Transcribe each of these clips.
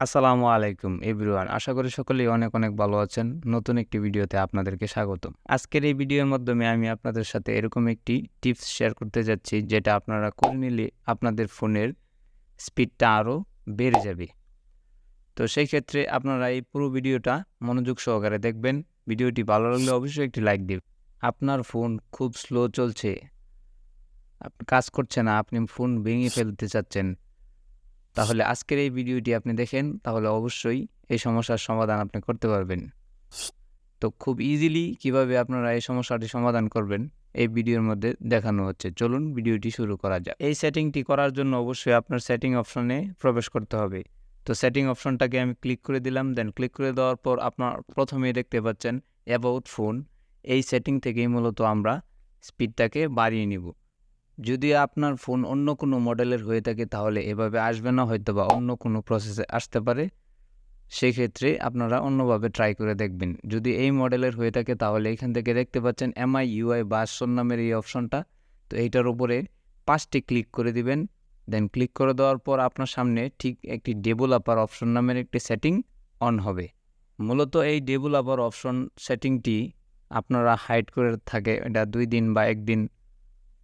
আসসালামু আলাইকুম এভরিওয়ান। আশা করি সকলেই অনেক অনেক ভালো আছেন। নতুন একটি ভিডিওতে আপনাদেরকে স্বাগতম। আজকের এই ভিডিওর মাধ্যমে আমি আপনাদের সাথে এরকম একটি টিপস শেয়ার করতে যাচ্ছি, যেটা আপনারা করে নিলে আপনাদের ফোনের স্পিডটা আরও বেড়ে যাবে। তো সেই ক্ষেত্রে আপনারা এই পুরো ভিডিওটা মনোযোগ সহকারে দেখবেন। ভিডিওটি ভালো লাগলে অবশ্যই একটি লাইক দিন। আপনার ফোন খুব স্লো চলছে, কাজ করছে না, আপনি ফোন ভেঙে ফেলতে চাচ্ছেন, তাহলে আজকের এই ভিডিওটি আপনি দেখেন, তাহলে অবশ্যই এই সমস্যার সমাধান আপনি করতে পারবেন। তো খুব ইজিলি কিভাবে আপনারা এই সমস্যাটি সমাধান করবেন এই ভিডিওর মধ্যে দেখানো হচ্ছে। চলুন ভিডিওটি শুরু করা যাক। এই সেটিংটি করার জন্য অবশ্যই আপনার সেটিং অপশনে প্রবেশ করতে হবে। তো সেটিং অপশনটাকে আমি ক্লিক করে দিলাম। দেন ক্লিক করে দেওয়ার পর আপনার প্রথমেই দেখতে পাচ্ছেন অ্যাবাউট ফোন। এই সেটিং থেকেই মূলত আমরা স্পিডটাকে বাড়িয়ে নিব। যদি আপনার ফোন অন্য কোনো মডেলের হয়ে থাকে তাহলে এভাবে আসবে না, হয়তো বা অন্য কোনো প্রসেসে আসতে পারে। সেই ক্ষেত্রে আপনারা অন্যভাবে ট্রাই করে দেখবেন। যদি এই মডেলের হয়ে থাকে তাহলে এখান থেকে দেখতে পাচ্ছেন MIUI ভার্সন নামের এই অপশনটা। তো এইটার উপরে 5টি ক্লিক করে দিবেন। দেন ক্লিক করে দেওয়ার পর আপনার সামনে ঠিক একটি ডেভেলপার অপশন নামের একটি সেটিং অন হবে। মূলত এই ডেভেলপার অপশন সেটিংটি আপনারা হাইড করে থাকে, এটা 2 দিন বা 1 দিন,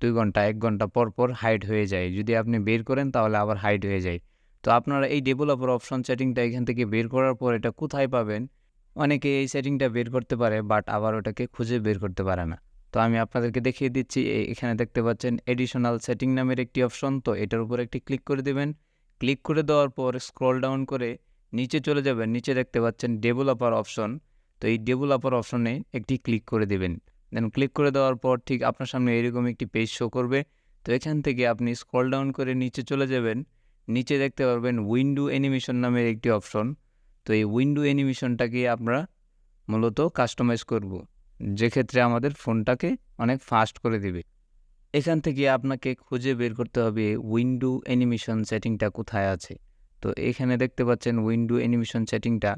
2 ঘন্টা 1 ঘন্টা পর পর হাইড হয়ে যায়। যদি আপনি বের করেন তাহলে আবার হাইড হয়ে যায়। তো আপনারা এই ডেভেলপার অপশন সেটিংটা এখান থেকে বের করার পর এটা কোথায় পাবেন? অনেকে এই সেটিংটা বের করতে পারে, বাট আবার ওটাকে খুঁজে বের করতে পারে না। তো আমি আপনাদেরকে দেখিয়ে দিচ্ছি। এখানে দেখতে পাচ্ছেন এডিশনাল সেটিং নামের একটি অপশন। তো এটার উপর একটি ক্লিক করে দিবেন। ক্লিক করে দেওয়ার পর স্ক্রল ডাউন করে নিচে চলে যাবেন। নিচে দেখতে পাচ্ছেন ডেভেলপার অপশন। তো এই ডেভেলপার অপশনে একটি ক্লিক করে দিবেন। দেন ক্লিক করে দেওয়ার পর ঠিক আপনার সামনে এরকম একটি পেজ শো করবে। তো এখান থেকে আপনি স্ক্রল ডাউন করে নিচে চলে যাবেন। নিচে দেখতে পারবেন উইন্ডো অ্যানিমেশন নামের একটি অপশন। তো এই উইন্ডো অ্যানিমেশনটাকে আমরা মূলত কাস্টমাইজ করব, যে ক্ষেত্রে আমাদের ফোনটাকে অনেক ফাস্ট করে দিবে। এখান থেকে আপনাকে খুঁজে বের করতে হবে উইন্ডো অ্যানিমেশন সেটিংটা কোথায় আছে। তো এখানে দেখতে পাচ্ছেন উইন্ডো অ্যানিমেশন সেটিংটা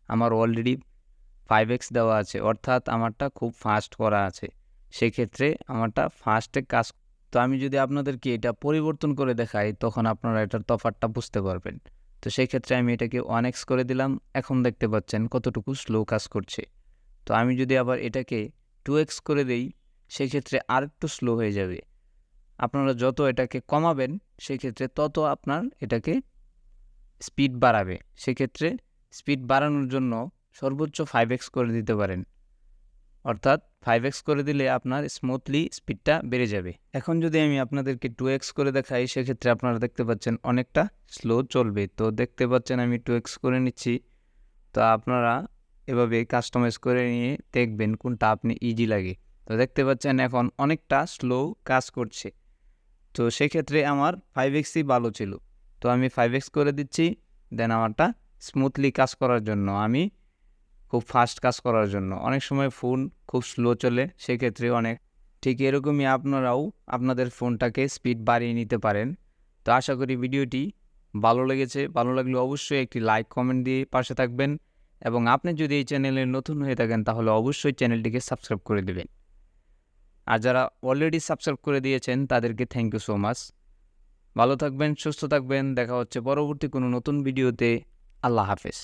আমার অলরেডি 5x দেওয়া আছে, অর্থাৎ আমারটা খুব ফাস্ট করা আছে। সেক্ষেত্রে আমারটা ফাস্টে কাজ। তো আমি যদি আপনাদেরকে এটা পরিবর্তন করে দেখাই তখন আপনারা এটার তফাৎটা বুঝতে পারবেন। তো সেই ক্ষেত্রে আমি এটাকে 1x করে দিলাম। এখন দেখতে পাচ্ছেন কতটুকু স্লো কাজ করছে। তো আমি যদি আবার এটাকে 2x করে দেই সেক্ষেত্রে আরেকটু স্লো হয়ে যাবে। আপনারা যত এটাকে কমাবেন সেক্ষেত্রে তত আপনার এটাকে স্পিড বাড়াবে। সেক্ষেত্রে স্পিড বাড়ানোর জন্য সর্বোচ্চ 5x করে দিতে পারেন, অর্থাৎ 5x করে দিলে আপনার স্মুথলি স্পিডটা বেড়ে যাবে। এখন যদি আমি আপনাদেরকে 2x করে দেখাই সেক্ষেত্রে আপনারা দেখতে পাচ্ছেন অনেকটা স্লো চলবে। তো দেখতে পাচ্ছেন আমি 2x করে নিচ্ছি। তো আপনারা এভাবে কাস্টমাইজ করে নিয়ে দেখবেন কোনটা আপনি ইজি লাগে। তো দেখতে পাচ্ছেন এখন অনেকটা স্লো কাজ করছে। তো সেক্ষেত্রে আমার 5xই ভালো ছিল। তো আমি 5x করে দিচ্ছি। দেন আমারটা স্মুথলি কাজ করার জন্য, আমি খুব ফাস্ট কাজ করার জন্য। অনেক সময় ফোন খুব স্লো চলে, সেক্ষেত্রে ঠিক এরকমই আপনারাও আপনাদের ফোনটাকে স্পিড বাড়িয়ে নিতে পারেন। তো আশা করি ভিডিওটি ভালো লেগেছে। ভালো লাগলে অবশ্যই একটি লাইক কমেন্ট দিয়ে পাশে থাকবেন, এবং আপনি যদি এই চ্যানেলে নতুন হয়ে থাকেন তাহলে অবশ্যই চ্যানেলটিকে সাবস্ক্রাইব করে দেবেন। আর যারা অলরেডি সাবস্ক্রাইব করে দিয়েছেন তাদেরকে থ্যাংক ইউ সো মাচ। ভালো থাকবেন, সুস্থ থাকবেন। দেখা হচ্ছে পরবর্তী কোনো নতুন ভিডিওতে। আল্লাহ হাফেজ।